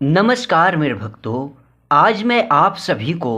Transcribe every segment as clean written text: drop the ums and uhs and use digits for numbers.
नमस्कार मेरे भक्तों। आज मैं आप सभी को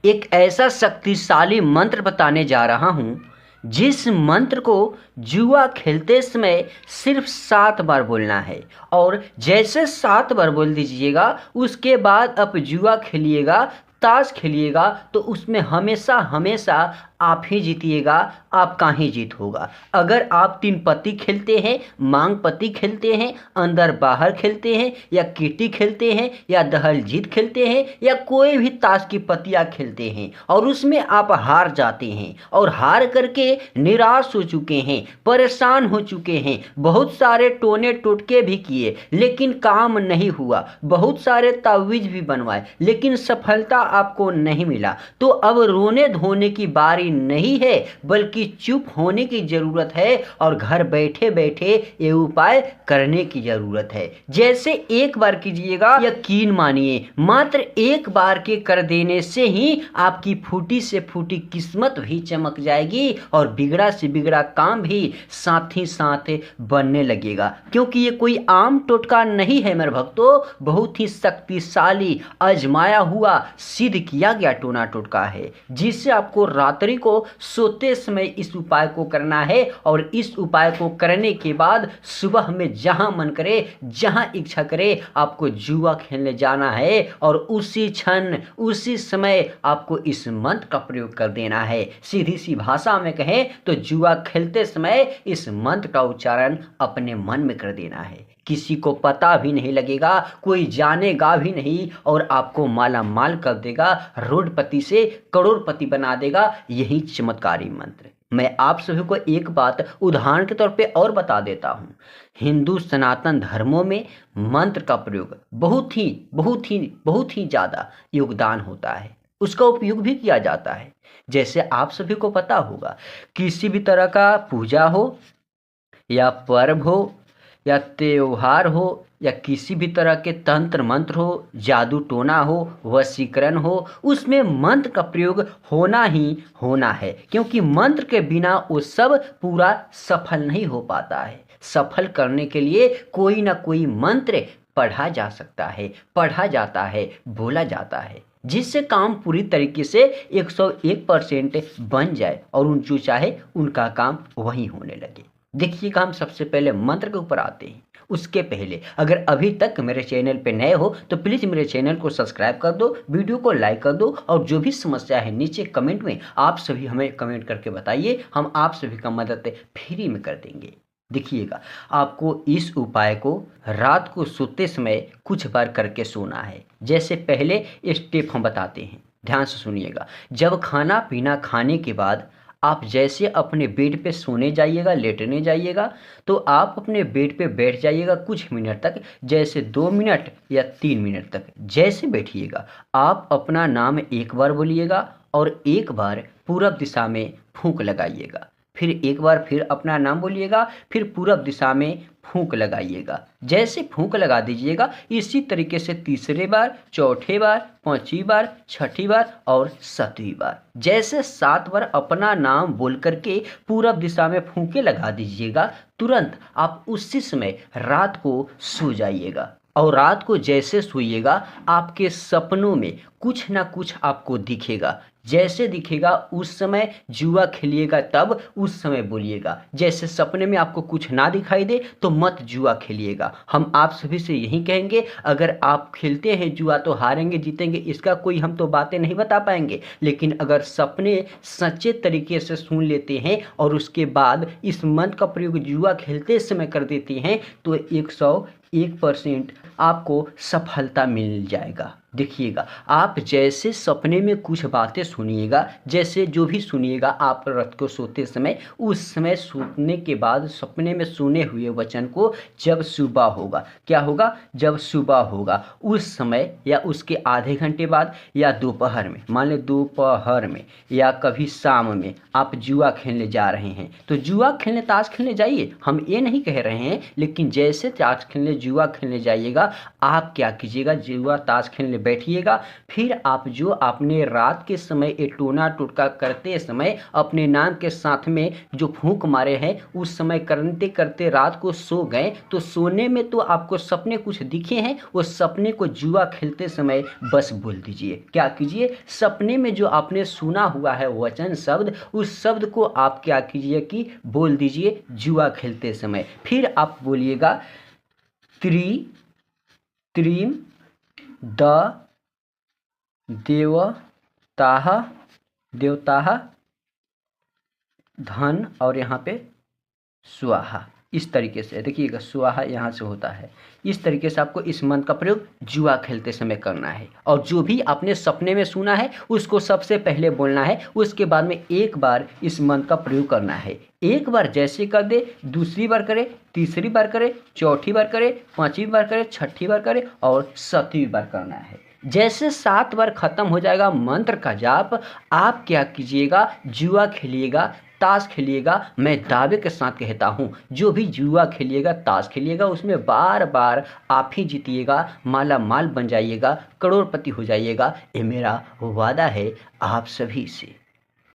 एक ऐसा शक्तिशाली मंत्र बताने जा रहा हूँ जिस मंत्र को जुआ खेलते समय सिर्फ 7 बार बोलना है। और जैसे 7 बार बोल दीजिएगा उसके बाद आप जुआ खेलिएगा, ताश खेलिएगा तो उसमें हमेशा हमेशा आप ही जीतिएगा, आपका ही जीत होगा। अगर आप 3 पत्ती खेलते हैं, मांग पत्ती खेलते हैं, अंदर बाहर खेलते हैं, या कीटी खेलते हैं, या दहल जीत खेलते हैं, या कोई भी ताश की पत्तियां खेलते हैं और उसमें आप हार जाते हैं और हार करके निराश हो चुके हैं, परेशान हो चुके हैं, बहुत सारे टोने टोटके भी किए लेकिन काम नहीं हुआ, बहुत सारे तावीज भी बनवाए लेकिन सफलता आपको नहीं मिला, तो अब रोने धोने की बारी नहीं है बल्कि चुप होने की जरूरत है और घर बैठे बैठे ये उपाय करने की जरूरत है। जैसे एक बार कीजिएगा, यकीन मानिए मात्र एक बार के कर देने से ही आपकी फूटी से फूटी किस्मत भी चमक जाएगी और बिगड़ा से बिगड़ा काम भी साथ ही साथ बनने लगेगा। क्योंकि ये कोई आम टोटका नहीं है मेरे भक्तों, बहुत ही शक्तिशाली आजमाया हुआ सिद्ध किया गया टोना टोटका है, जिससे आपको रात्रि को सोते समय इस उपाय को करना है और इस उपाय को करने के बाद सुबह में जहां मन करे, जहां इच्छा करे, आपको जुआ खेलने जाना है और उसी क्षण उसी समय आपको इस मंत्र का प्रयोग कर देना है। सीधी सी भाषा में कहें तो जुआ खेलते समय इस मंत्र का उच्चारण अपने मन में कर देना है। किसी को पता भी नहीं लगेगा, कोई जानेगा भी नहीं और आपको माला माल कर देगा, रोडपति से करोड़पति बना देगा यही चमत्कारी मंत्र। मैं आप सभी को एक बात उदाहरण के तौर पे और बता देता हूँ। हिंदू सनातन धर्मों में मंत्र का प्रयोग बहुत ही ज़्यादा योगदान होता है, उसका उपयोग भी किया जाता है। जैसे आप सभी को पता होगा, किसी भी तरह का पूजा हो या पर्व हो या त्योहार हो या किसी भी तरह के तंत्र मंत्र हो, जादू टोना हो, वशीकरण हो, उसमें मंत्र का प्रयोग होना ही होना है। क्योंकि मंत्र के बिना वो सब पूरा सफल नहीं हो पाता है। सफल करने के लिए कोई ना कोई मंत्र पढ़ा जा सकता है, पढ़ा जाता है, बोला जाता है, जिससे काम पूरी तरीके से 101% बन जाए और उन जो चाहे उनका काम वहीं होने लगे। देखिएगा, हम सबसे पहले मंत्र के ऊपर आते हैं। उसके पहले अगर अभी तक मेरे चैनल पे नए हो तो प्लीज़ मेरे चैनल को सब्सक्राइब कर दो, वीडियो को लाइक कर दो और जो भी समस्या है नीचे कमेंट में आप सभी हमें कमेंट करके बताइए, हम आप सभी का मदद फ्री में कर देंगे। देखिएगा, आपको इस उपाय को रात को सोते समय कुछ बार करके सोना है। जैसे पहले स्टेप हम बताते हैं, ध्यान से सुनिएगा। जब खाना पीना खाने के बाद आप जैसे अपने बेड पे सोने जाइएगा, लेटने जाइएगा, तो आप अपने बेड पे बैठ जाइएगा कुछ मिनट तक, जैसे 2 मिनट या 3 मिनट तक जैसे बैठिएगा। आप अपना नाम एक बार बोलिएगा और एक बार पूरब दिशा में फूंक लगाइएगा। फिर एक बार फिर अपना नाम बोलिएगा, फिर पूरब दिशा में फूंक लगाइएगा। जैसे फूंक लगा दीजिएगा इसी तरीके से तीसरे बार, चौथे बार, पांचवी बार, छठी बार और 7वीं बार। जैसे 7 बार अपना नाम बोल करके पूरब दिशा में फूंके लगा दीजिएगा, तुरंत आप उसी समय रात को सो जाइएगा। और रात को जैसे सोइएगा आपके सपनों में कुछ ना कुछ आपको दिखेगा। जैसे दिखेगा उस समय जुआ खेलिएगा, तब उस समय बोलिएगा। जैसे सपने में आपको कुछ ना दिखाई दे तो मत जुआ खेलिएगा। हम आप सभी से यही कहेंगे, अगर आप खेलते हैं जुआ तो हारेंगे जीतेंगे इसका कोई हम तो बातें नहीं बता पाएंगे, लेकिन अगर सपने सच्चे तरीके से सुन लेते हैं और उसके बाद इस मंत्र का प्रयोग जुआ खेलते समय कर देते हैं तो 101% आपको सफलता मिल जाएगा। देखिएगा, आप जैसे सपने में कुछ बातें सुनिएगा, जैसे जो भी सुनिएगा आप रात को सोते समय, उस समय सोने के बाद सपने में सुने हुए वचन को जब सुबह होगा, क्या होगा, जब सुबह होगा उस समय या उसके आधे घंटे बाद या दोपहर में, मान लें दोपहर में या कभी शाम में आप जुआ खेलने जा रहे हैं तो जुआ खेलने, ताश खेलने जाइए, हम ये नहीं कह रहे हैं, लेकिन जैसे ताश खेलने जुआ खेलने जाइएगा आप क्या कीजिएगा, जुआ ताश खेलने बैठिएगा। फिर आप जो आपने रात के समय ये टोना टोटका करते समय अपने नाम के साथ में जो फूंक मारे हैं, उस समय करते करते रात को सो गए, तो सोने में तो आपको सपने कुछ दिखे हैं, वो सपने को जुआ खेलते समय बस बोल दीजिए। क्या कीजिए, सपने में जो आपने सुना हुआ है वचन शब्द, उस शब्द को आप क्या कीजिए कि बोल दीजिए जुआ खेलते समय। फिर आप बोलिएगा त्रि त्रीम द देवताः देवताः धन, और यहाँ पे स्वाहा। इस तरीके से देखिएगा, स्वाहा यहाँ से होता है। इस तरीके से आपको इस मंत्र का प्रयोग जुआ खेलते समय करना है। और जो भी आपने सपने में सुना है उसको सबसे पहले बोलना है, उसके बाद में एक बार इस मंत्र का प्रयोग करना है। एक बार जैसे कर दे, दूसरी बार करे, तीसरी बार करे, चौथी बार करे, पांचवी बार करे, छठी बार करे और सातवीं बार करना है। जैसे 7 बार खत्म हो जाएगा मंत्र का जाप, आप क्या कीजिएगा, जुआ खेलिएगा, ताश खेलिएगा। मैं दावे के साथ कहता हूँ, जो भी जुआ खेलिएगा, ताश खेलिएगा, उसमें बार बार आप ही जीतिएगा, माला माल बन जाइएगा, करोड़पति हो जाइएगा। ये मेरा वादा है आप सभी से।